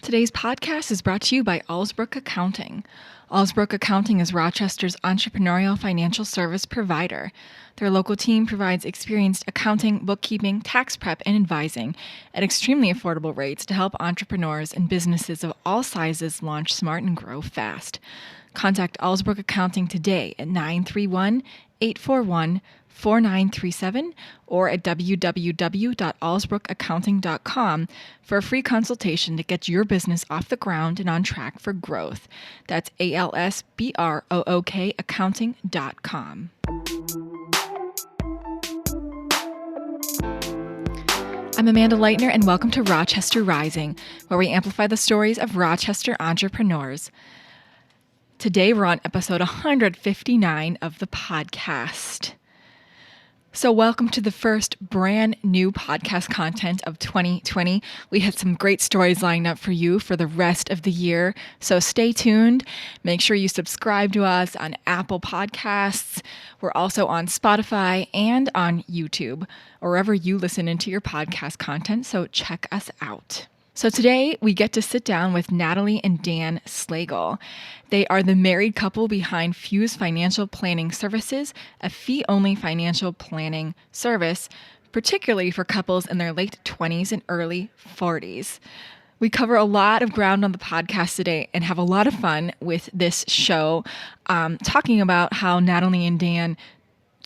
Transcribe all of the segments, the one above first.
Today's podcast is brought to you by Alsbrook Accounting. Alsbrook Accounting is Rochester's entrepreneurial financial service provider. Their local team provides experienced accounting, bookkeeping, tax prep, and advising at extremely affordable rates to help entrepreneurs and businesses of all sizes launch smart and grow fast. Contact Alsbrook Accounting today at 931-841-4937 or at www.alsbrookaccounting.com for a free consultation to get your business off the ground and on track for growth. That's ALSBROOK accounting.com. I'm Amanda Leitner, and welcome to Rochester Rising, where we amplify the stories of Rochester entrepreneurs. Today, we're on episode 159 of the podcast. So welcome to the first brand new podcast content of 2020. We had some great stories lined up for you for the rest of the year. So stay tuned. Make sure you subscribe to us on Apple Podcasts. We're also on Spotify and on YouTube, or wherever you listen into your podcast content. So check us out. So today we get to sit down with Natalie and Dan Slagle. They are the married couple behind Fyooz Financial Planning Services, a fee-only financial planning service, particularly for couples in their late 20s and early 40s. We cover a lot of ground on the podcast today and have a lot of fun with this show, talking about how Natalie and Dan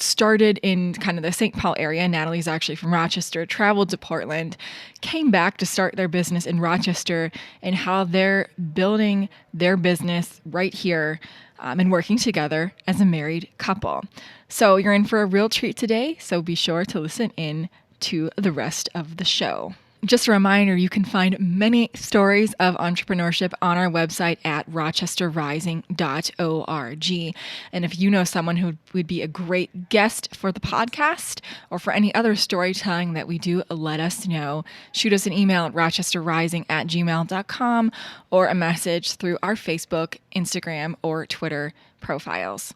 started in kind of the St. Paul area. Natalie's actually from Rochester, traveled to Portland, came back to start their business in Rochester, and how they're building their business right here and working together as a married couple. So you're in for a real treat today, so be sure to listen in to the rest of the show. Just a reminder, you can find many stories of entrepreneurship on our website at rochesterrising.org. And if you know someone who would be a great guest for the podcast or for any other storytelling that we do, let us know. Shoot us an email at rochesterrising@gmail.com or a message through our Facebook, Instagram, or Twitter profiles.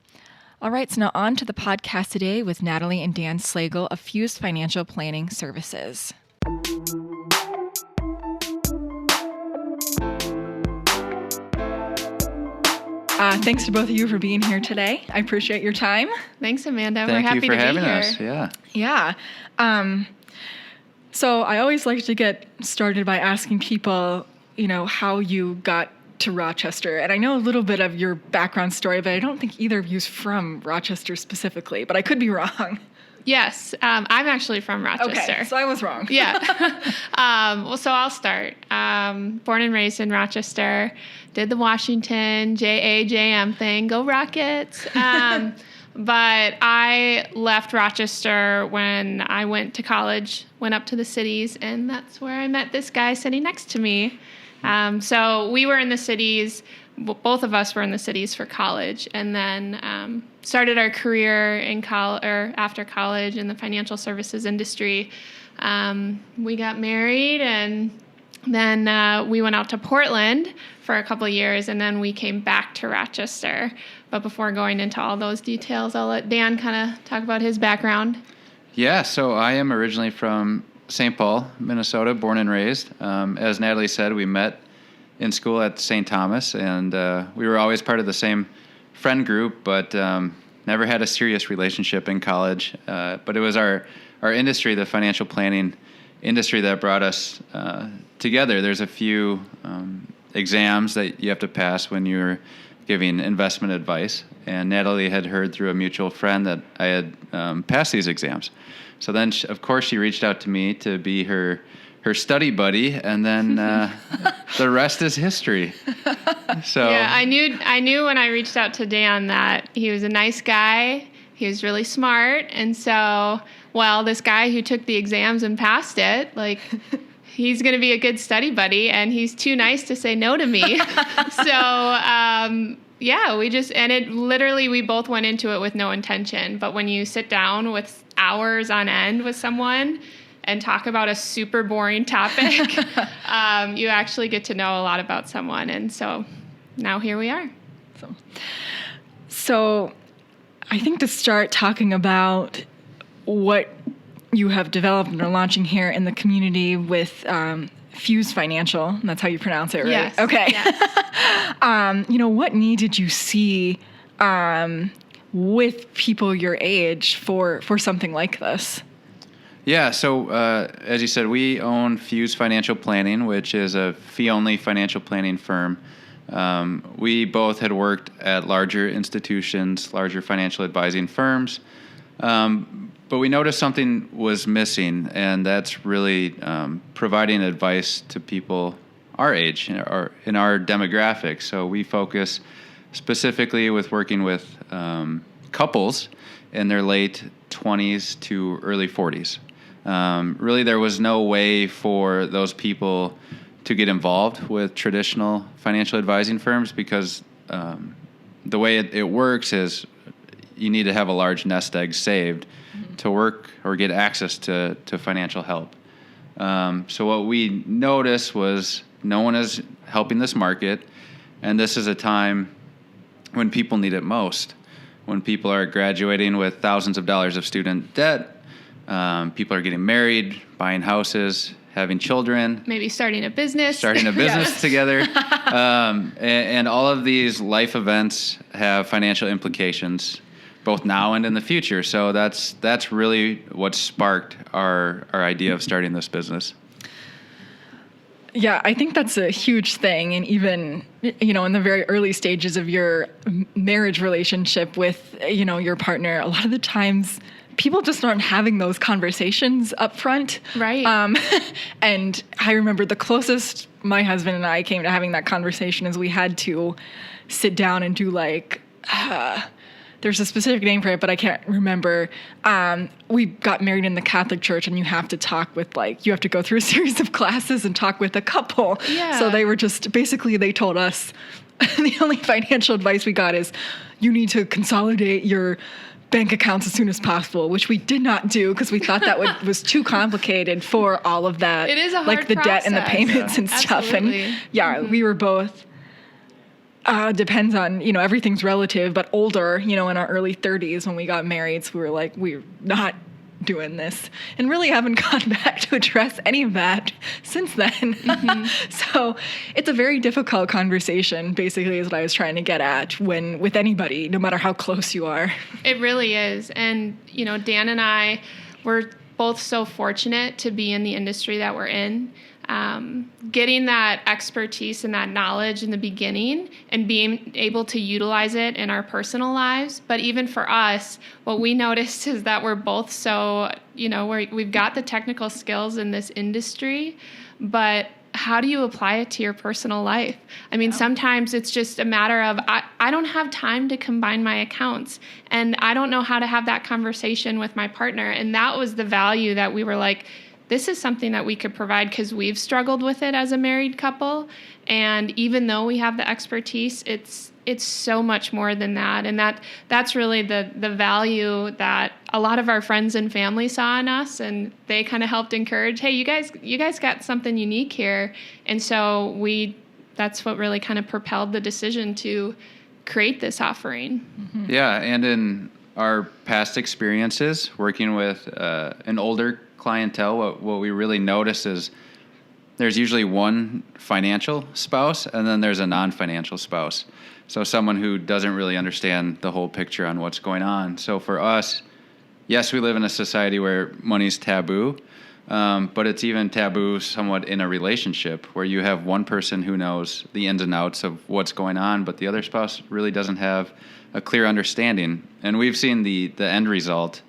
All right, so now on to the podcast today with Natalie and Dan Slagle of Fyooz Financial Planning Services. Thanks to both of you for being here today. I appreciate your time. Thanks, Amanda. We're happy to be here. Thank you for having us. Yeah. So I always like to get started by asking people, how you got to Rochester. And I know a little bit of your background story, but I don't think either of you's from Rochester specifically, but I could be wrong. Yes, I'm actually from Rochester. Okay, so I was wrong. Yeah. So I'll start. Born and raised in Rochester, did the Washington JAJM thing, go Rockets. But I left Rochester when I went to college, went up to the cities, and that's where I met this guy sitting next to me. So we were in the cities. Both of us were in the cities for college, and then started our career in after college in the financial services industry. We got married, and then we went out to Portland for a couple of years, and then we came back to Rochester. But before going into all those details, I'll let Dan kind of talk about his background. Yeah, so I am originally from St. Paul, Minnesota, born and raised. As Natalie said, we met in school at St. Thomas, and we were always part of the same friend group, but never had a serious relationship in college. But it was our industry, the financial planning industry, that brought us together. There's a few exams that you have to pass when you're giving investment advice, and Natalie had heard through a mutual friend that I had passed these exams. So then, of course, she reached out to me to be her study buddy, and then the rest is history. So yeah, I knew when I reached out to Dan that he was a nice guy. He was really smart, and so this guy who took the exams and passed it, he's going to be a good study buddy, and he's too nice to say no to me. So we both went into it with no intention. But when you sit down with hours on end with someone and talk about a super boring topic, you actually get to know a lot about someone. And so now here we are. So I think to start talking about what you have developed and are launching here in the community with Fyooz Financial. And that's how you pronounce it, right? Yes. Okay. Yes. What need did you see with people your age for something like this? Yeah, so as you said, we own Fyooz Financial Planning, which is a fee-only financial planning firm. We both had worked at larger institutions, larger financial advising firms, but we noticed something was missing, and that's really providing advice to people our age or in our demographic. So we focus specifically with working with couples in their late 20s to early 40s. Really, there was no way for those people to get involved with traditional financial advising firms because the way it works is you need to have a large nest egg saved to work or get access to financial help. So what we noticed was no one is helping this market, and this is a time when people need it most. When people are graduating with thousands of dollars of student debt, people are getting married, buying houses, having children. Maybe starting a business. Together. And all of these life events have financial implications, both now and in the future. So that's really what sparked our idea of starting this business. Yeah, I think that's a huge thing. And even, in the very early stages of your marriage relationship with, your partner, a lot of the times people just aren't having those conversations up front. Right. And I remember the closest my husband and I came to having that conversation is we had to sit down and do there's a specific name for it, but I can't remember. We got married in the Catholic Church, and you have to talk with you have to go through a series of classes and talk with a couple. Yeah. So they were they told us the only financial advice we got is you need to consolidate your bank accounts as soon as possible, which we did not do because we thought that was too complicated for all of that. It is a hard the debt and the process. payments and stuff. Absolutely. And we were both. Depends on, everything's relative, but older, in our early 30s when we got married. So we were we're not doing this and really haven't gone back to address any of that since then. Mm-hmm. So it's a very difficult conversation, basically, is what I was trying to get at with anybody, no matter how close you are. It really is. And, Dan and I were both so fortunate to be in the industry that we're in. Getting that expertise and that knowledge in the beginning and being able to utilize it in our personal lives. But even for us, what we noticed is that we're both so, we've got the technical skills in this industry, but how do you apply it to your personal life? I mean, sometimes it's just a matter of, I don't have time to combine my accounts, and I don't know how to have that conversation with my partner. And that was the value that we were this is something that we could provide because we've struggled with it as a married couple. And even though we have the expertise, it's so much more than that. And that's really the value that a lot of our friends and family saw in us, and they kind of helped encourage, hey, you guys got something unique here. And so that's what really kind of propelled the decision to create this offering. Mm-hmm. Yeah, and in our past experiences working with an older clientele, what we really notice is there's usually one financial spouse and then there's a non-financial spouse. So someone who doesn't really understand the whole picture on what's going on. So for us, yes, we live in a society where money's taboo, but it's even taboo somewhat in a relationship where you have one person who knows the ins and outs of what's going on, but the other spouse really doesn't have a clear understanding. And we've seen the end result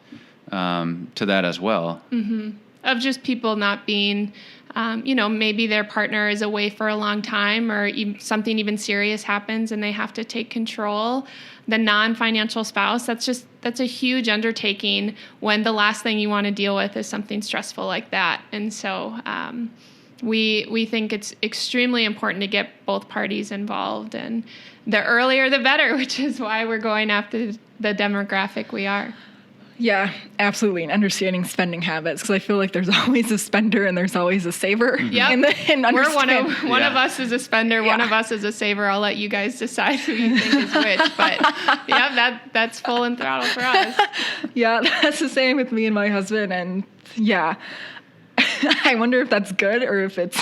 to that as well. Mm-hmm. Of just people not being, maybe their partner is away for a long time or something even serious happens and they have to take control. The non-financial spouse, that's a huge undertaking when the last thing you want to deal with is something stressful like that. And so we think it's extremely important to get both parties involved, and the earlier the better, which is why we're going after the demographic we are. Yeah, absolutely. And understanding spending habits, because I feel like there's always a spender and there's always a saver. Yeah, we're one of us is a spender, one of us is a saver. I'll let you guys decide who you think is which. But yeah, that's full and throttle for us. Yeah, that's the same with me and my husband. And yeah, I wonder if that's good or if it's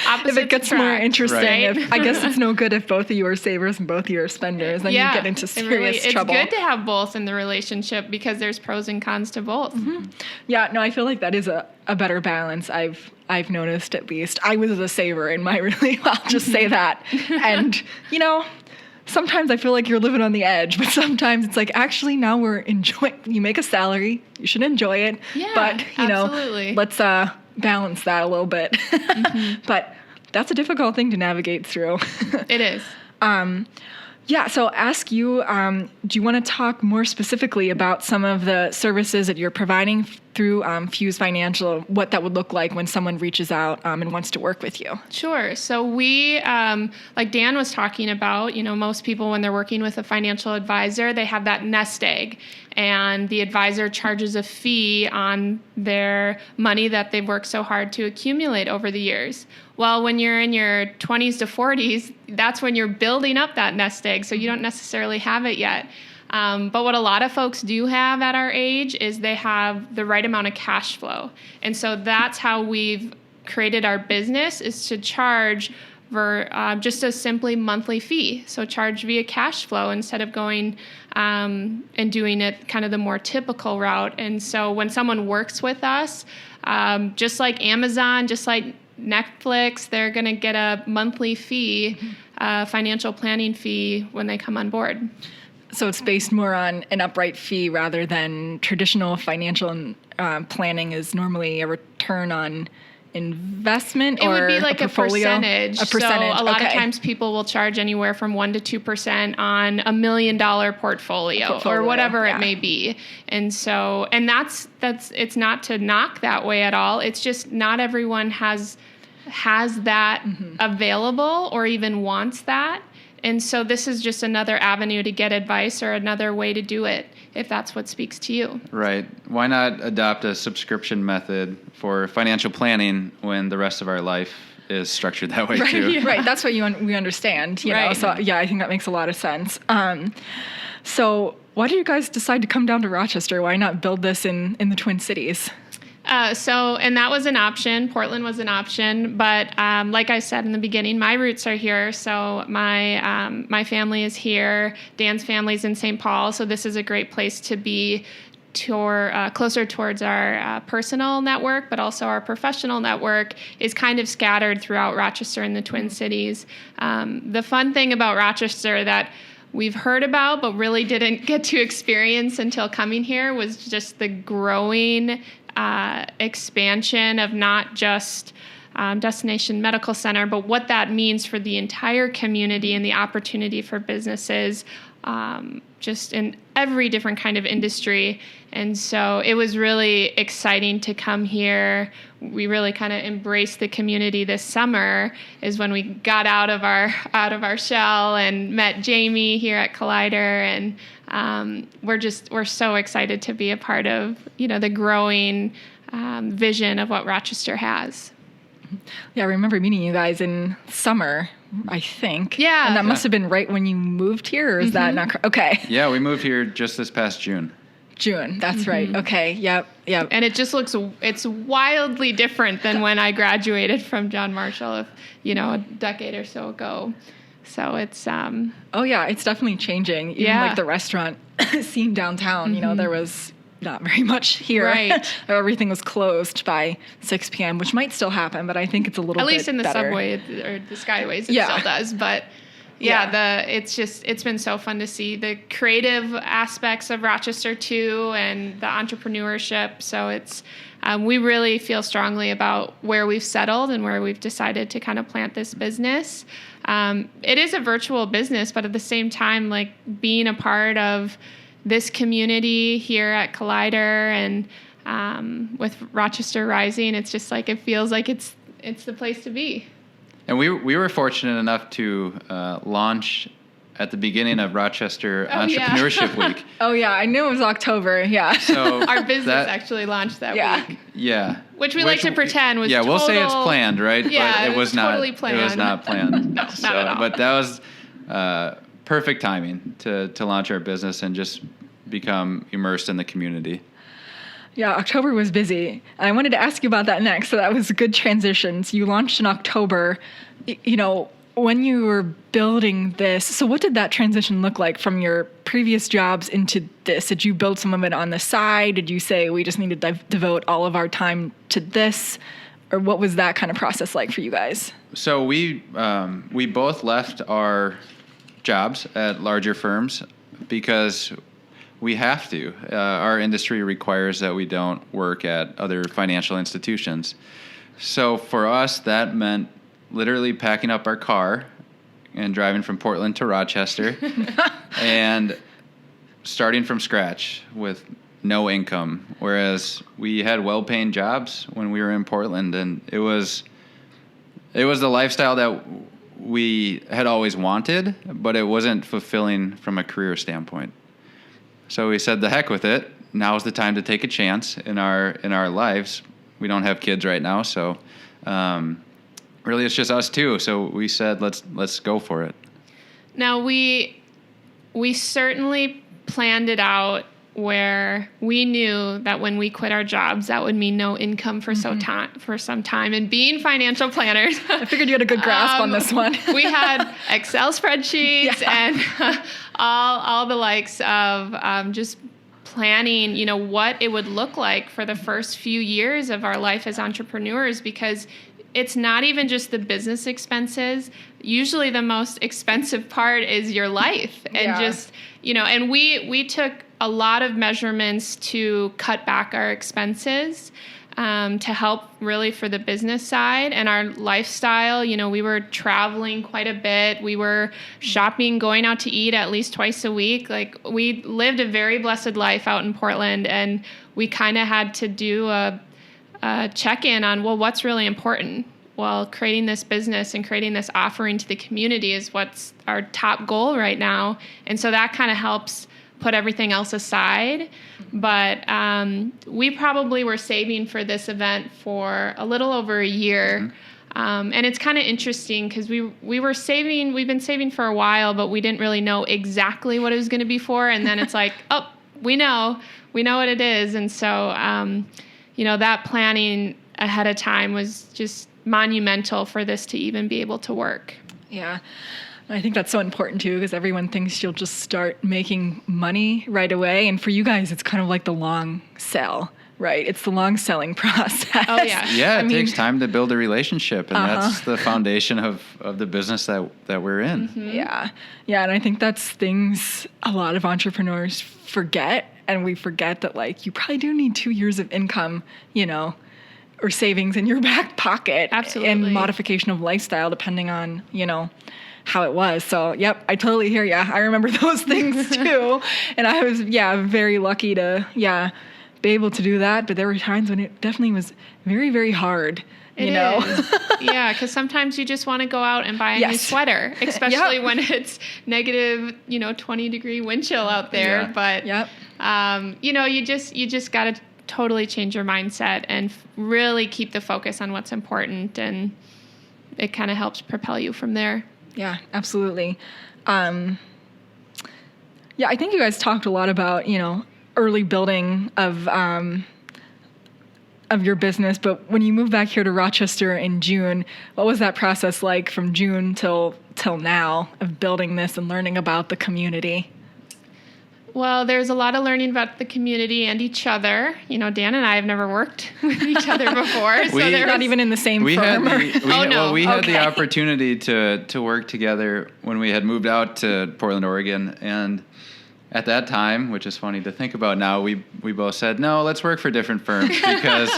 Opposites if it gets more attract, interesting, right? I guess it's no good if both of you are savers and both of you are spenders. Then you get into serious trouble. It's good to have both in the relationship because there's pros and cons to both. Mm-hmm. Yeah, no, I feel like that is a better balance. I've noticed, at least. I was a saver in my I'll just say that. And, sometimes I feel like you're living on the edge, but sometimes it's like, actually, now we're enjoying. You make a salary, you should enjoy it. Yeah, but, absolutely. Let's balance that a little bit. But that's a difficult thing to navigate through. It is. Yeah, so ask you, do you want to talk more specifically about some of the services that you're providing through Fyooz Financial, what that would look like when someone reaches out and wants to work with you? Sure. So we, like Dan was talking about, most people when they're working with a financial advisor, they have that nest egg, and the advisor charges a fee on their money that they've worked so hard to accumulate over the years. Well, when you're in your 20s to 40s, that's when you're building up that nest egg, so you don't necessarily have it yet. But what a lot of folks do have at our age is they have the right amount of cash flow. And so that's how we've created our business, is to charge for just a simply monthly fee. So charge via cash flow instead of going and doing it kind of the more typical route. And so when someone works with us, just like Amazon, just like Netflix, they're going to get a monthly fee, financial planning fee when they come on board. So it's based more on an upright fee rather than traditional financial planning is normally a return on investment, it or would be like a percentage. A percentage. So a lot of times people will charge anywhere from 1% to 2% on $1 million portfolio or whatever it may be. And so, and that's it's not to knock that way at all. It's just not everyone has that available or even wants that. And so this is just another avenue to get advice or another way to do it if that's what speaks to you. Right. Why not adopt a subscription method for financial planning when the rest of our life is structured that way too? Yeah. Right. That's what we understand. You know. So yeah, I think that makes a lot of sense. So why did you guys decide to come down to Rochester? Why not build this in the Twin Cities? And that was an option. Portland was an option, but like I said in the beginning, my roots are here. So my family is here. Dan's family's in St. Paul, so this is a great place to be closer towards our personal network, but also our professional network is kind of scattered throughout Rochester and the Twin Cities. The fun thing about Rochester that we've heard about but really didn't get to experience until coming here was just the growing expansion of not just Destination Medical Center, but what that means for the entire community and the opportunity for businesses just in every different kind of industry. And so it was really exciting to come here. We really kind of embraced the community this summer is when we got out of our shell and met Jamie here at Collider, and we're so excited to be a part of the growing vision of what Rochester has. Yeah, I remember meeting you guys in summer, I think. Yeah. And that must have been right when you moved here, or is that not okay? Yeah, we moved here just this past June. June, that's right. Okay, yep. And it just it's wildly different than when I graduated from John Marshall, a decade or so ago. So it's oh yeah, it's definitely changing. Even like the restaurant scene downtown, there was not very much here. Right. Everything was closed by 6 p.m., which might still happen, but I think it's a little bit better. At least in the better. subway or the skyways, it still does. But it's been so fun to see the creative aspects of Rochester too, and the entrepreneurship. So it's we really feel strongly about where we've settled and where we've decided to kind of plant this business. It is a virtual business, but at the same time, like being a part of this community here at Collider and with Rochester Rising, it's just like it feels like it's the place to be. And we were fortunate enough to launch at the beginning of Rochester Entrepreneurship Week. Oh yeah, I knew it was October. Yeah. So our business actually launched that week. Yeah. Which we like to pretend was we'll say it's planned, right? Yeah, but it was totally not planned. It was not planned. No, not at all. But that was perfect timing to launch our business and just become immersed in the community. Yeah, October was busy. And I wanted to ask you about that next. So that was a good transition. So you launched in October. When you were building this, so what did that transition look like from your previous jobs into this? Did you build some of it on the side? Did you say we just need to devote all of our time to this? Or what was that kind of process like for you guys? So we both left our jobs at larger firms because we have to. Our industry requires that we don't work at other financial institutions. So for us, that meant literally packing up our car and driving from Portland to Rochester and starting from scratch with no income. Whereas we had well-paying jobs when we were in Portland, and it was the lifestyle that we had always wanted, but it wasn't fulfilling from a career standpoint. So we said, the heck with it. Now's the time to take a chance in our lives. We don't have kids right now, so really it's just us two. So we said, let's go for it. Now we certainly planned it out where we knew that when we quit our jobs, that would mean no income for some time. And being financial planners, I figured you had a good grasp on this one. We had Excel spreadsheets and all the likes of just planning, what it would look like for the first few years of our life as entrepreneurs, because it's not even just the business expenses. Usually the most expensive part is your life. And just, and we took a lot of measurements to cut back our expenses to help really for the business side and our lifestyle. We were traveling quite a bit. We were shopping, going out to eat at least twice a week. Like, we lived a very blessed life out in Portland, and we kind of had to do a check-in on, what's really important? Well, creating this business and creating this offering to the community is what's our top goal right now. And so that kind of helps put everything else aside. But we probably were saving for this event for a little over a year. And it's kind of interesting because we've been saving for a while, but we didn't really know exactly what it was going to be for. And then it's like, oh, we know what it is. And so, that planning ahead of time was just monumental for this to even be able to work. Yeah. I think that's so important too, because everyone thinks you'll just start making money right away. And for you guys, it's kind of like the long sell, right? It's the long selling process. Oh, yeah. Yeah, it takes time to build a relationship, and that's the foundation of the business that we're in. Mm-hmm. Yeah. Yeah, and I think that's things a lot of entrepreneurs forget. And we forget that, you probably do need 2 years of income, or savings in your back pocket. Absolutely. And modification of lifestyle depending on, how it was. So, yep, I totally hear ya. I remember those things too. And I was, very lucky to, be able to do that. But there were times when it definitely was very, very hard. It is. Yeah, because sometimes you just want to go out and buy a new sweater, especially when it's negative, 20-degree wind chill out there. Yeah. But, you just got to totally change your mindset and really keep the focus on what's important. And it kind of helps propel you from there. Yeah, absolutely. I think you guys talked a lot about, early building of your business, but when you moved back here to Rochester in June, what was that process like from June till now of building this and learning about the community? Well, there's a lot of learning about the community and each other. Dan and I have never worked with each other before. So they're not even in the same firm. We had the opportunity to work together when we had moved out to Portland, Oregon. And at that time, which is funny to think about now, we both said, no, let's work for different firms because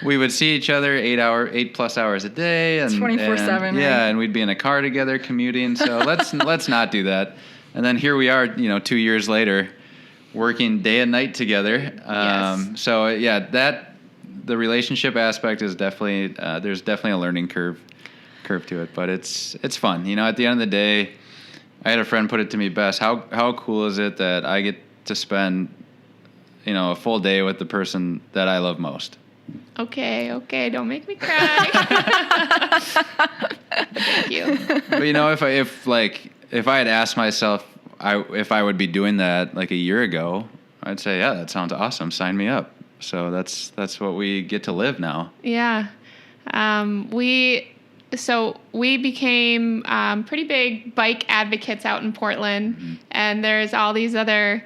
we would see each other 8+ hours a day. And 24/7. Yeah, and we'd be in a car together commuting. So let's not do that. And then here we are, 2 years later, working day and night together. Yes. So the relationship aspect is definitely there's definitely a learning curve to it, but it's fun. At the end of the day, I had a friend put it to me best. How cool is it that I get to spend a full day with the person that I love most? Okay, don't make me cry. Thank you. But if I had asked myself if I would be doing that like a year ago, I'd say, yeah, that sounds awesome. Sign me up. So that's what we get to live now. Yeah. We became pretty big bike advocates out in Portland, and there's all these other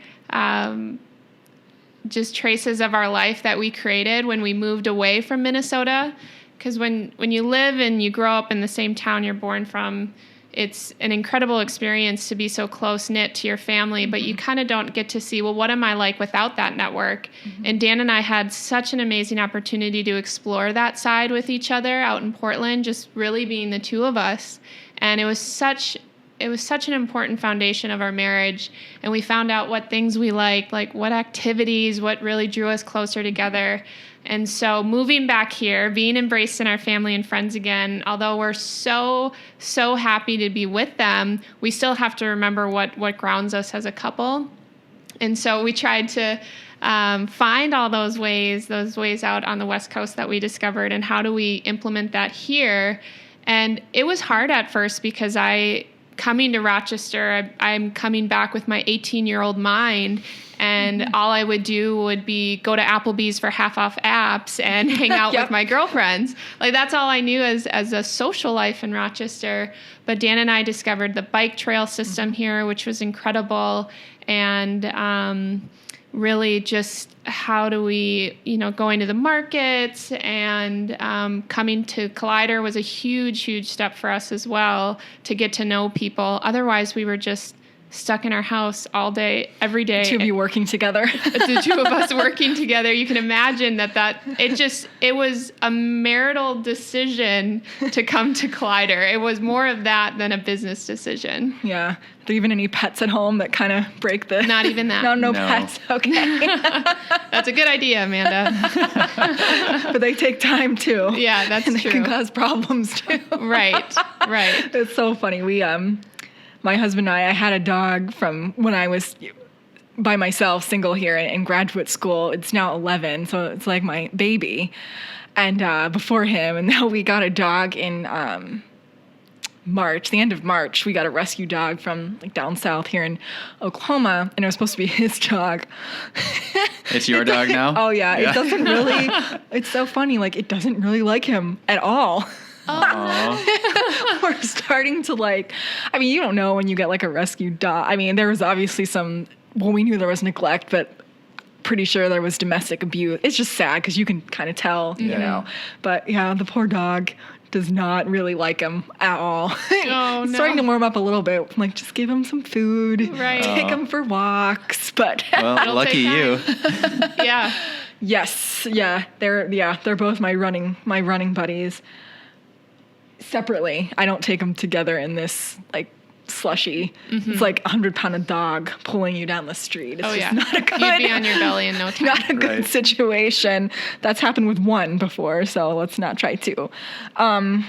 just traces of our life that we created when we moved away from Minnesota. Because when you live and you grow up in the same town you're born from, it's an incredible experience to be so close-knit to your family, but you kind of don't get to see, well, what am I like without that network? And Dan and I had such an amazing opportunity to explore that side with each other out in Portland, just really being the two of us. And it was such an important foundation of our marriage. And we found out what things we liked, like what activities, what really drew us closer together. And so moving back here, being embraced in our family and friends again, although we're so happy to be with them, we still have to remember what grounds us as a couple. And so we tried to find all those ways out on the West Coast that we discovered, and how do we implement that here? And it was hard at first because coming to Rochester, I'm coming back with my 18-year-old mind, and all I would do would be go to Applebee's for half-off apps and hang out with my girlfriends. Like, that's all I knew as a social life in Rochester. But Dan and I discovered the bike trail system here, which was incredible, and really just how do we, going to the markets, and coming to Collider was a huge step for us as well to get to know people. Otherwise, we were just stuck in our house all day, every day. The two of you working together. The two of us working together. You can imagine that it was a marital decision to come to Collider. It was more of that than a business decision. Yeah. Are there even any pets at home that kind of break the... Not even that. No pets. Okay. That's a good idea, Amanda. But they take time too. Yeah, that's and true. They can cause problems too. Right. It's so funny. My husband and I had a dog from when I was by myself, single here in graduate school. It's now 11, so it's like my baby. And before him, and now we got a dog in March, the end of March. We got a rescue dog from down south here in Oklahoma, and it was supposed to be his dog. It's your dog now? Oh, yeah. It doesn't really, it's so funny. It doesn't really like him at all. Oh. We're starting to you don't know when you get a rescue dog. There was obviously we knew there was neglect, but pretty sure there was domestic abuse. It's just sad because you can kind of tell, you know. But yeah, the poor dog does not really like him at all. Oh, no. Starting to warm up a little bit. Just give him some food. Right. Take him for walks. But well, lucky you. Yeah. Yes. Yeah. They're both my running buddies. Separately, I don't take them together in this slushy. Mm-hmm. It's 100-pound dog pulling you down the street. It's just not a good. You'd be on your belly in no time. Not a good situation. That's happened with one before, so let's not try two. But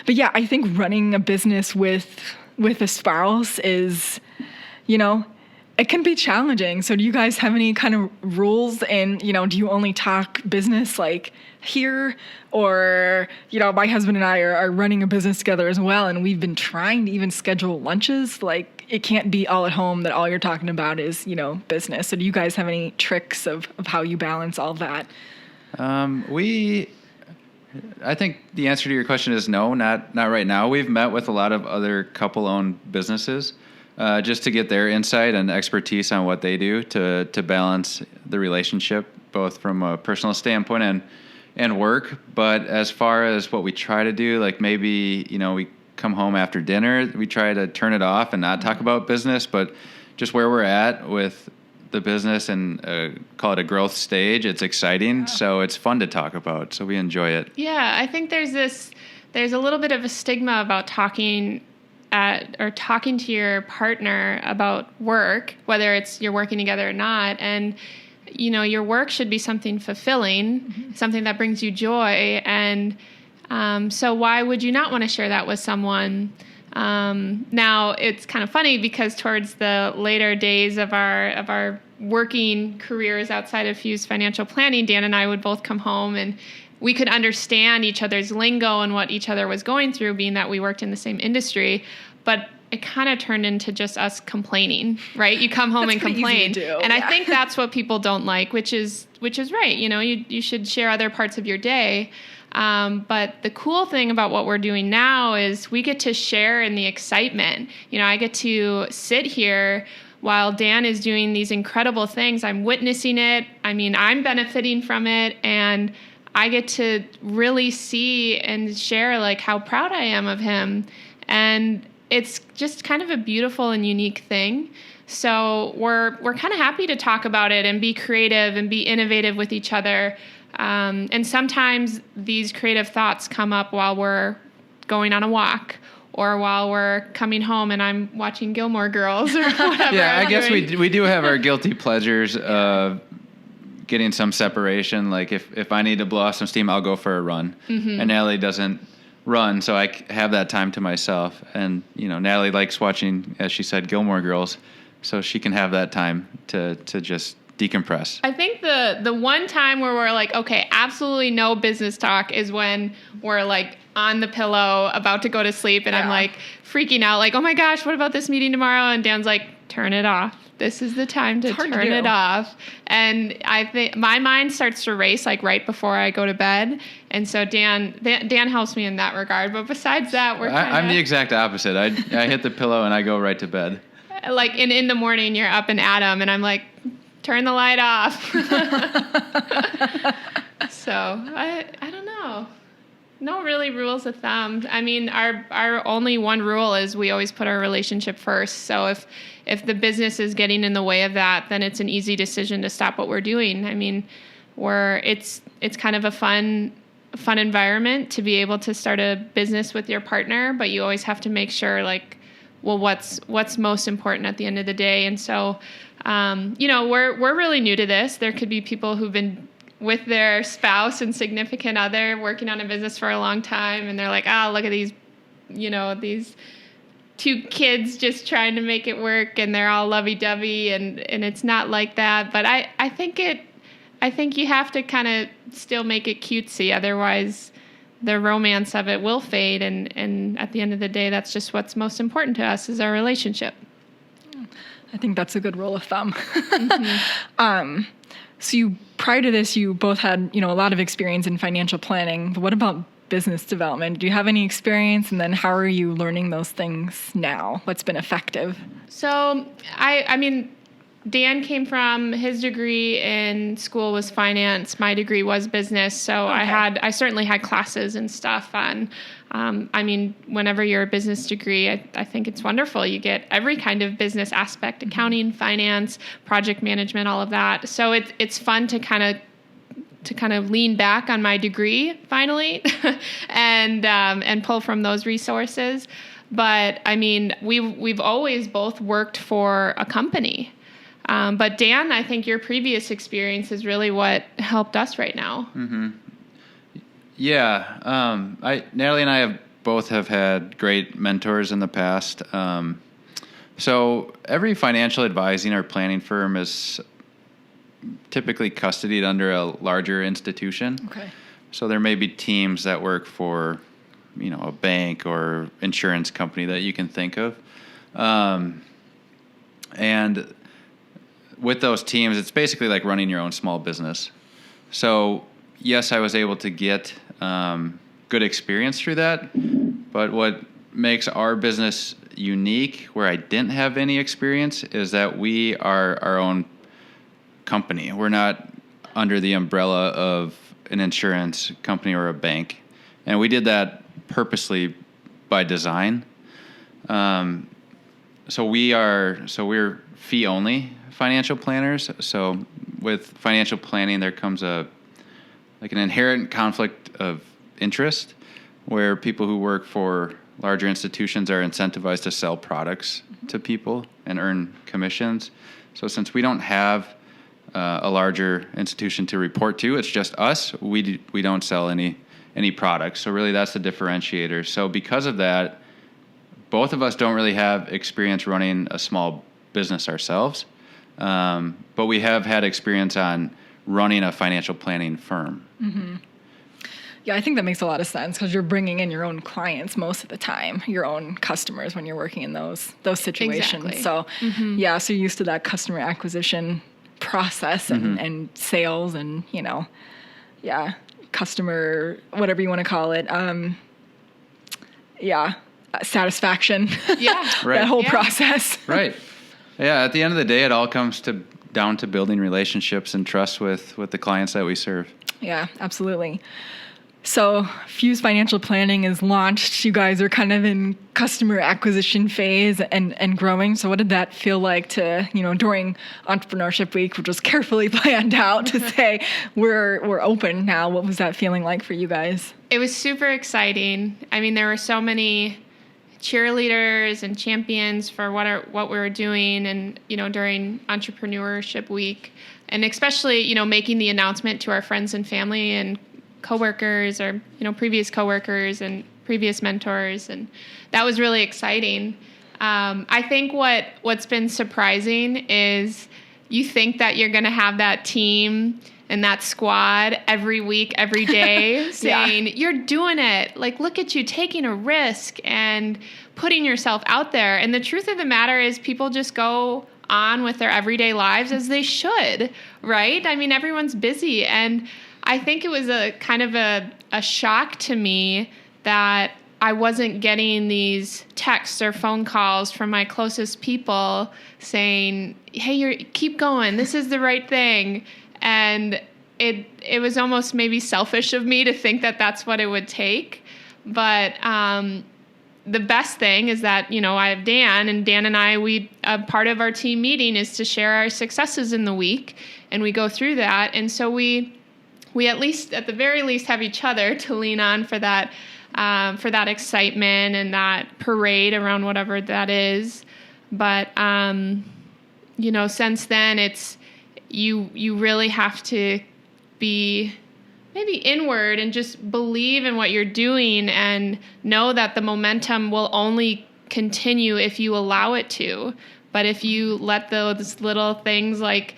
yeah, I think running a business with a spouse is, it can be challenging. So do you guys have any kind of rules? And, do you only talk business here? Or, my husband and I are running a business together as well. And we've been trying to even schedule lunches. It can't be all at home that all you're talking about is, business. So do you guys have any tricks of how you balance all that? I think the answer to your question is no, not right now. We've met with a lot of other couple-owned businesses. Just to get their insight and expertise on what they do to balance the relationship, both from a personal standpoint and work. But as far as what we try to do, maybe, we come home after dinner, we try to turn it off and not talk about business, but just where we're at with the business and call it a growth stage. It's exciting, so it's fun to talk about. So we enjoy it. Yeah, I think there's a little bit of a stigma about talking to your partner about work, whether it's you're working together or not. And, your work should be something fulfilling, something that brings you joy. And so why would you not want to share that with someone? Now, it's kind of funny because towards the later days of our working careers outside of Fyooz Financial Planning, Dan and I would both come home and we could understand each other's lingo and what each other was going through, being that we worked in the same industry. But it kind of turned into just us complaining, right? You come home and complain. Easy to do. And I think that's what people don't like, which is which is right. You should share other parts of your day. But the cool thing about what we're doing now is we get to share in the excitement. I get to sit here while Dan is doing these incredible things. I'm witnessing it. I'm benefiting from it, and I get to really see and share like how proud I am of him. And it's just kind of a beautiful and unique thing. So we're kind of happy to talk about it and be creative and be innovative with each other. And sometimes these creative thoughts come up while we're going on a walk or while we're coming home and I'm watching Gilmore Girls or whatever. Yeah, I guess we do have our guilty pleasures of getting some separation. Like if I need to blow off some steam, I'll go for a run. Mm-hmm. And Natalie doesn't run, so I have that time to myself. And, Natalie likes watching, as she said, Gilmore Girls, so she can have that time to just decompress. I think the one time where we're like, okay, absolutely no business talk is when we're like on the pillow about to go to sleep and I'm like freaking out, like, oh my gosh, what about this meeting tomorrow? And Dan's like, turn it off. This is the time to turn it off. And I think my mind starts to race like right before I go to bed. And so Dan helps me in that regard. But besides that, I'm the exact opposite. I hit the pillow and I go right to bed. Like in the morning, you're up and at 'em, and I'm like, turn the light off. So I don't know. No really rules of thumb. Our only one rule is we always put our relationship first. So if the business is getting in the way of that, then it's an easy decision to stop what we're doing. It's kind of a fun environment to be able to start a business with your partner, but you always have to make sure like, well, what's most important at the end of the day. And so, we're really new to this. There could be people who've been with their spouse and significant other working on a business for a long time. And they're like, look at these, these two kids just trying to make it work and they're all lovey-dovey and it's not like that. But I think you have to kind of still make it cutesy. Otherwise the romance of it will fade. And at the end of the day, that's just what's most important to us is our relationship. I think that's a good rule of thumb. Mm-hmm. So prior to this, you both had, a lot of experience in financial planning. But what about business development? Do you have any experience? And then how are you learning those things now? What's been effective? So Dan came from, his degree in school was finance. My degree was business. So okay. I certainly had classes and stuff on, whenever you're a business degree, I think it's wonderful. You get every kind of business aspect, accounting, finance, project management, all of that. So it's fun to kind of lean back on my degree finally and pull from those resources. But we've always both worked for a company. But Dan, I think your previous experience is really what helped us right now. Mm-hmm. Yeah. Natalie and I both have had great mentors in the past. So every financial advising or planning firm is typically custodied under a larger institution. Okay. So there may be teams that work for, a bank or insurance company that you can think of. And with those teams, it's basically like running your own small business. So yes, I was able to get good experience through that. But what makes our business unique, where I didn't have any experience, is that we are our own company. We're not under the umbrella of an insurance company or a bank. And we did that purposely by design. So we're fee only financial planners. So with financial planning, there comes an inherent conflict of interest where people who work for larger institutions are incentivized to sell products to people and earn commissions. So since we don't have a larger institution to report to, it's just us, we don't sell any products. So really that's the differentiator. So because of that, both of us don't really have experience running a small business ourselves. But we have had experience on running a financial planning firm. Mm-hmm. Yeah, I think that makes a lot of sense because you're bringing in your own clients most of the time, your own customers when you're working in those situations. Exactly. So, so you're used to that customer acquisition process and sales and, customer, whatever you want to call it. Satisfaction. Yeah. Right. That whole process. Right. Yeah. At the end of the day, it all comes down to building relationships and trust with the clients that we serve. Yeah, absolutely. So Fyooz Financial Planning is launched. You guys are kind of in customer acquisition phase and growing. So what did that feel like to, during Entrepreneurship Week, which was carefully planned out to say we're open now? What was that feeling like for you guys? It was super exciting. I mean, there were so many cheerleaders and champions for what we were doing, and during Entrepreneurship Week, and especially making the announcement to our friends and family and coworkers, or previous coworkers and previous mentors, and that was really exciting. I think what's been surprising is you think that you're going to have that team and that squad every week, every day saying, you're doing it. Like, look at you taking a risk and putting yourself out there. And the truth of the matter is people just go on with their everyday lives as they should, right? I mean, everyone's busy. And I think it was a kind of a shock to me that I wasn't getting these texts or phone calls from my closest people saying, hey, keep going. This is the right thing. And it was almost maybe selfish of me to think that that's what it would take. But the best thing is that, I have Dan, and Dan and I, part of our team meeting is to share our successes in the week, and we go through that. And so we at the very least have each other to lean on for that excitement and that parade around whatever that is. But, since then it's, you really have to be maybe inward and just believe in what you're doing and know that the momentum will only continue if you allow it to. But if you let those little things like,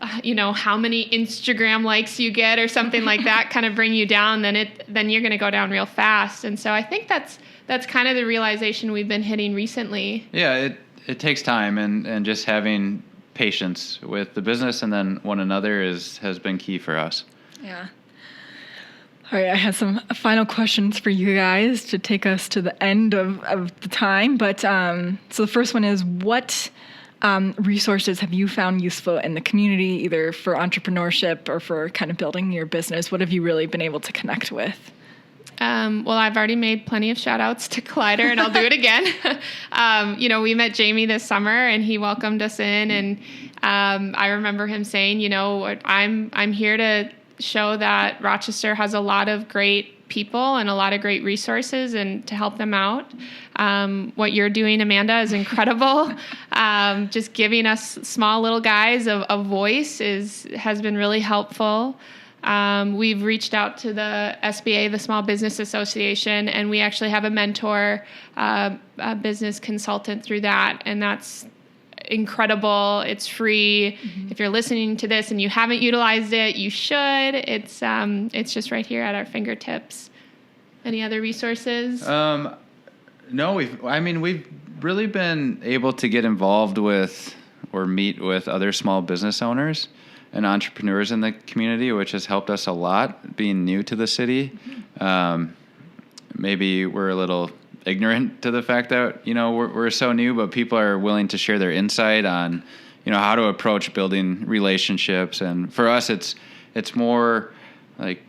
how many Instagram likes you get or something like that kind of bring you down, then you're going to go down real fast. And so I think that's kind of the realization we've been hitting recently. Yeah, it takes time, and just having patience with the business and then one another has been key for us. Yeah. All right, I have some final questions for you guys to take us to the end of the time. But so the first one is, what resources have you found useful in the community, either for entrepreneurship or for kind of building your business? What have you really been able to connect with? Well, I've already made plenty of shout outs to Collider, and I'll do it again. We met Jamie this summer, and he welcomed us in, and I remember him saying, I'm here to show that Rochester has a lot of great people and a lot of great resources, and to help them out. What you're doing, Amanda, is incredible. Just giving us small little guys a voice has been really helpful. We've reached out to the SBA, the Small Business Association, and we actually have a mentor, a business consultant through that, and that's incredible. It's free. Mm-hmm. If you're listening to this and you haven't utilized it, you should. It's just right here at our fingertips. Any other resources? No, we've really been able to get involved with or meet with other small business owners and entrepreneurs in the community, which has helped us a lot being new to the city. Mm-hmm. Maybe we're a little ignorant to the fact that, we're so new, but people are willing to share their insight on, how to approach building relationships. And for us, it's more like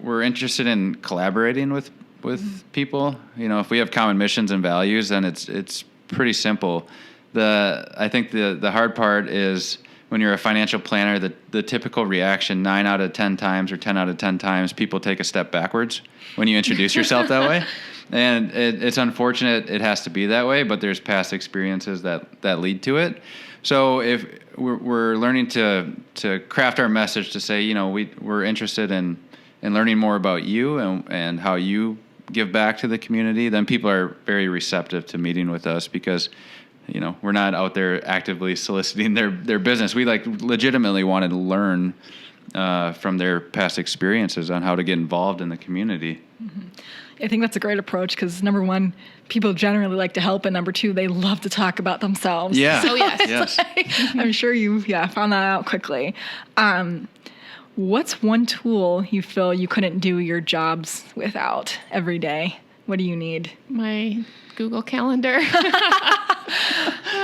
we're interested in collaborating with mm-hmm. people. If we have common missions and values, then it's pretty simple. I think the hard part is when you're a financial planner, the typical reaction 9 out of 10 times or 10 out of 10 times, people take a step backwards when you introduce yourself that way. And it's unfortunate it has to be that way, but there's past experiences that lead to it. So if we're learning to craft our message to say, we're interested in learning more about you and how you give back to the community, then people are very receptive to meeting with us because we're not out there actively soliciting their business. We legitimately wanted to learn from their past experiences on how to get involved in the community. Mm-hmm. I think that's a great approach because number one, people generally like to help, and number two, they love to talk about themselves. Yeah. Oh, yes. Yes. I'm sure you found that out quickly. What's one tool you feel you couldn't do your jobs without every day? What do you need? My Google Calendar.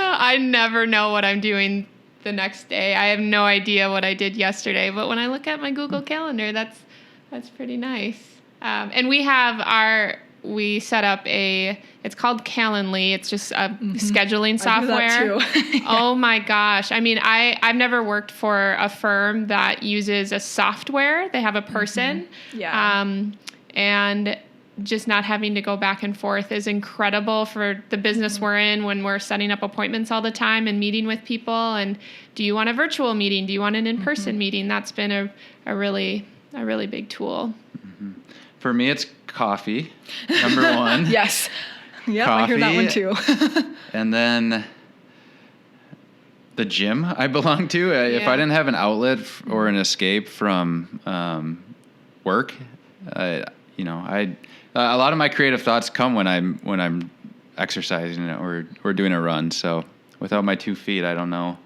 I never know what I'm doing the next day. I have no idea what I did yesterday, but when I look at my Google Calendar, that's pretty nice. And we set up it's called Calendly. It's just a scheduling software. I do that too. Oh my gosh. I mean, I've never worked for a firm that uses a software. They have a person. Yeah. And just not having to go back and forth is incredible for the business we're in when we're setting up appointments all the time and meeting with people. And do you want a virtual meeting? Do you want an in-person meeting? That's been a really big tool. For me, it's coffee, number one. Yes. Yep, Coffee, I hear that one too. And then the gym I belong to. If I didn't have an outlet or an escape from work, a lot of my creative thoughts come when I'm exercising or doing a run. So without my 2 feet, I don't know,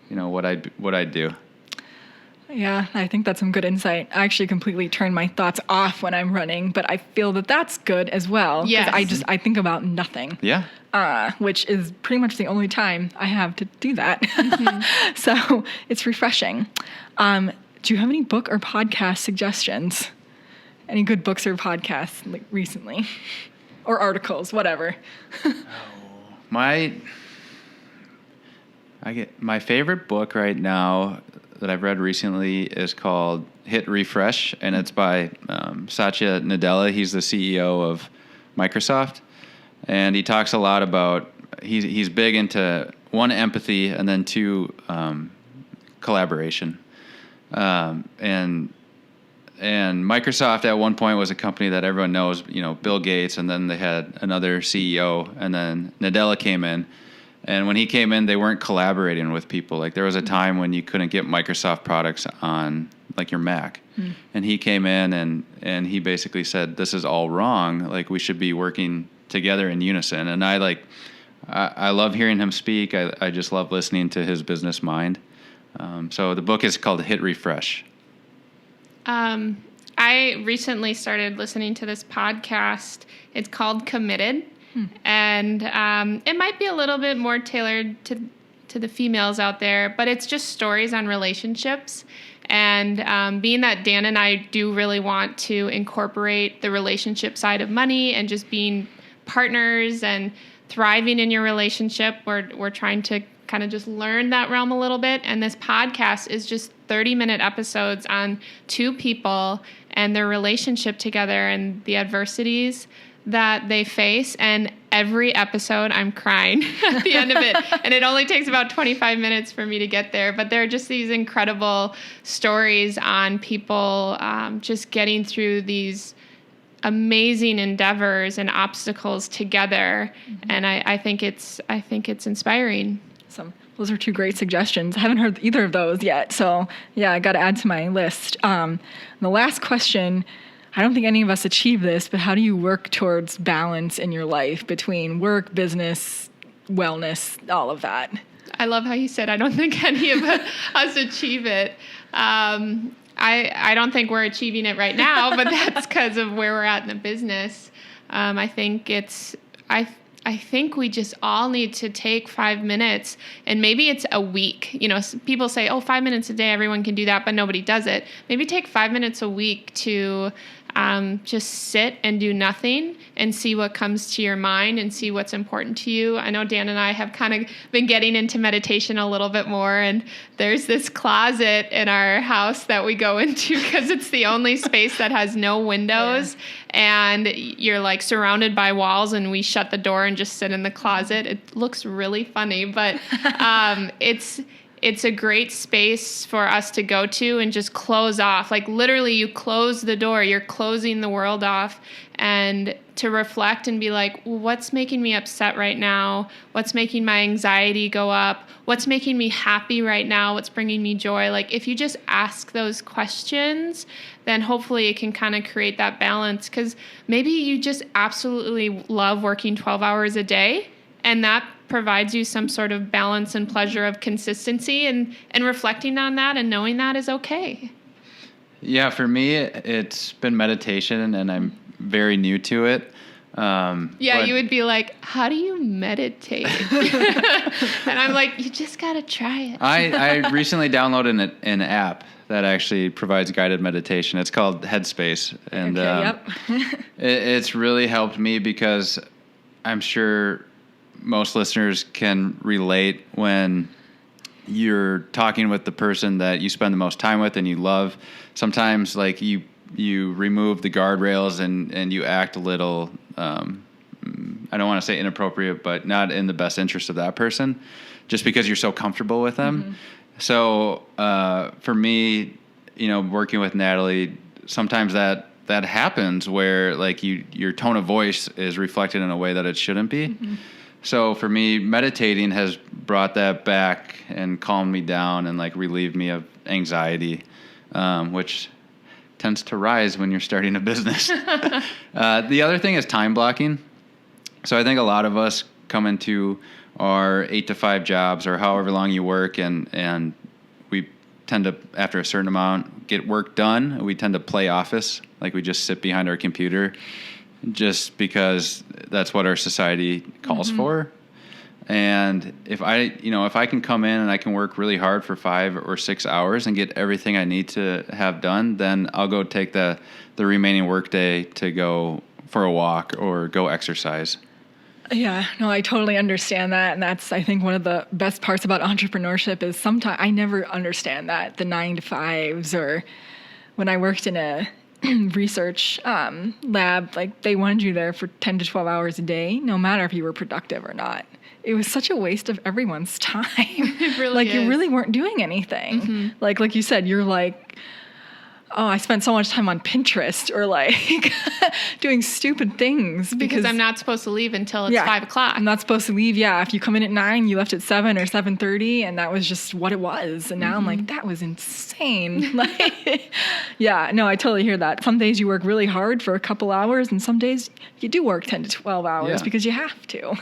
what I'd do. Yeah, I think that's some good insight. I actually completely turn my thoughts off when I'm running, but I feel that that's good as well. Yes. I think about nothing. Yeah. Which is pretty much the only time I have to do that. So it's refreshing. Do you have any book or podcast suggestions? Any good books or podcasts recently? Or articles, whatever. My favorite book right now that I've read recently is called Hit Refresh, and it's by Satya Nadella. He's the CEO of Microsoft, and he talks a lot about he's big into one, empathy, and then two, collaboration. And Microsoft at one point was a company that everyone knows, Bill Gates, and then they had another CEO, and then Nadella came in. And when he came in, they weren't collaborating with people. Like there was a time when you couldn't get Microsoft products on like your Mac. And he came in and he basically said, this is all wrong. Like we should be working together in unison. And I love hearing him speak. I just love listening to his business mind. So the book is called Hit Refresh. I recently started listening to this podcast. It's called Committed. And it might be a little bit more tailored to the females out there, but it's just stories on relationships. And being that Dan and I do really want to incorporate the relationship side of money and just being partners and thriving in your relationship, we're trying to kind of just learn that realm a little bit. And this podcast is just 30-minute episodes on two people and their relationship together and the adversities that they face. And every episode I'm crying at the end of it. And it only takes about 25 minutes for me to get there. But there are just these incredible stories on people just getting through these amazing endeavors and obstacles together. And I think it's inspiring. Awesome. Those are two great suggestions. I haven't heard either of those yet. So yeah, I got to add to my list. The last question, I don't think any of us achieve this, but how do you work towards balance in your life between work, business, wellness, all of that? I love how you said, I don't think any of us achieve it. I don't think we're achieving it right now, but that's because of where we're at in the business. I think we just all need to take 5 minutes, and maybe it's a week. People say, 5 minutes a day, everyone can do that, but nobody does it. Maybe take 5 minutes a week to just sit and do nothing and see what comes to your mind and see what's important to you. I know Dan and I have kind of been getting into meditation a little bit more, and there's this closet in our house that we go into because it's the only space that has no windows. Yeah. And you're like surrounded by walls, and we shut the door and just sit in the closet. It looks really funny, but it's a great space for us to go to and just close off. Like literally you close the door, you're closing the world off, and to reflect and be like, well, what's making me upset right now? What's making my anxiety go up? What's making me happy right now? What's bringing me joy? Like if you just ask those questions, then hopefully it can kind of create that balance, because maybe you just absolutely love working 12 hours a day, and that provides you some sort of balance and pleasure of consistency, and reflecting on that and knowing that is okay. Yeah, for me, it's been meditation, and I'm very new to it. You would be like, how do you meditate? And I'm like, you just got to try it. I recently downloaded an app that actually provides guided meditation. It's called Headspace. And it's really helped me, because I'm sure most listeners can relate when you're talking with the person that you spend the most time with and you love. Sometimes like you remove the guardrails and you act a little, I don't want to say inappropriate, but not in the best interest of that person, just because you're so comfortable with them. Mm-hmm. So for me, working with Natalie, sometimes that happens where like your tone of voice is reflected in a way that it shouldn't be. Mm-hmm. So for me, meditating has brought that back and calmed me down and like relieved me of anxiety, which tends to rise when you're starting a business. The other thing is time blocking. So I think a lot of us come into our 8 to 5 jobs or however long you work, and we tend to, after a certain amount, get work done. We tend to play office, like we just sit behind our computer, just because that's what our society calls mm-hmm. for. And if I can come in and I can work really hard for 5 or 6 hours and get everything I need to have done, then I'll go take the remaining work day to go for a walk or go exercise. Yeah, no, I totally understand that. And that's, I think, one of the best parts about entrepreneurship is sometimes I never understand that, the 9 to 5s, or when I worked in a research lab, like they wanted you there for 10 to 12 hours a day, no matter if you were productive or not. It was such a waste of everyone's time. It really like is. You really weren't doing anything. Mm-hmm. Like you said, you're like, oh, I spent so much time on Pinterest or like doing stupid things. Because I'm not supposed to leave until it's 5 o'clock. I'm not supposed to leave. Yeah. If you come in at 9, you left at 7 or 7:30, and that was just what it was. And now mm-hmm. I'm like, that was insane. Like, yeah, no, I totally hear that. Some days you work really hard for a couple hours, and some days you do work 10 to 12 hours because you have to.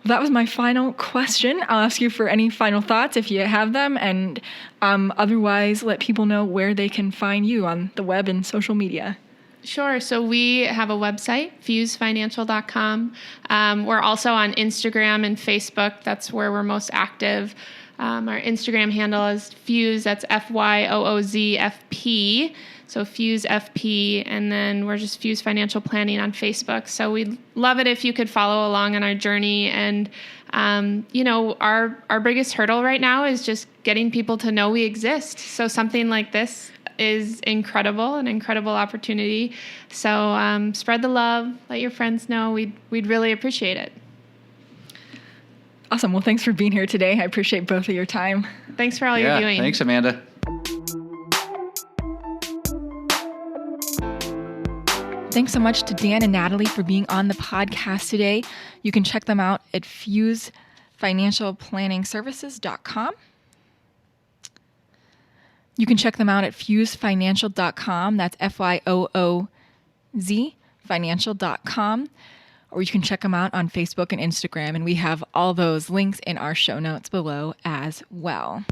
Well, that was my final question. I'll ask you for any final thoughts if you have them, and otherwise let people know where they can find you on the web and social media. Sure. So we have a website, FyoozFinancial.com. We're also on Instagram and Facebook. That's where we're most active. Our Instagram handle is Fyooz. That's FYOOZFP. So Fyooz FP, and then we're just Fyooz Financial Planning on Facebook. So we'd love it if you could follow along on our journey. And, our biggest hurdle right now is just getting people to know we exist. So something like this is incredible, an incredible opportunity. So spread the love, let your friends know. We'd really appreciate it. Awesome. Well, thanks for being here today. I appreciate both of your time. Thanks for all you're doing. Thanks, Amanda. Thanks so much to Dan and Natalie for being on the podcast today. You can check them out at FyoozFinancialPlanningServices.com. You can check them out at FyoozFinancial.com. That's FYOOZ Financial.com. Or you can check them out on Facebook and Instagram. And we have all those links in our show notes below as well.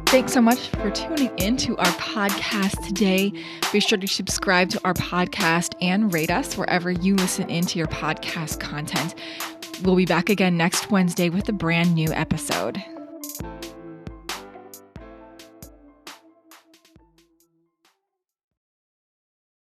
Thanks so much for tuning in to our podcast today. Be sure to subscribe to our podcast and rate us wherever you listen into your podcast content. We'll be back again next Wednesday with a brand new episode.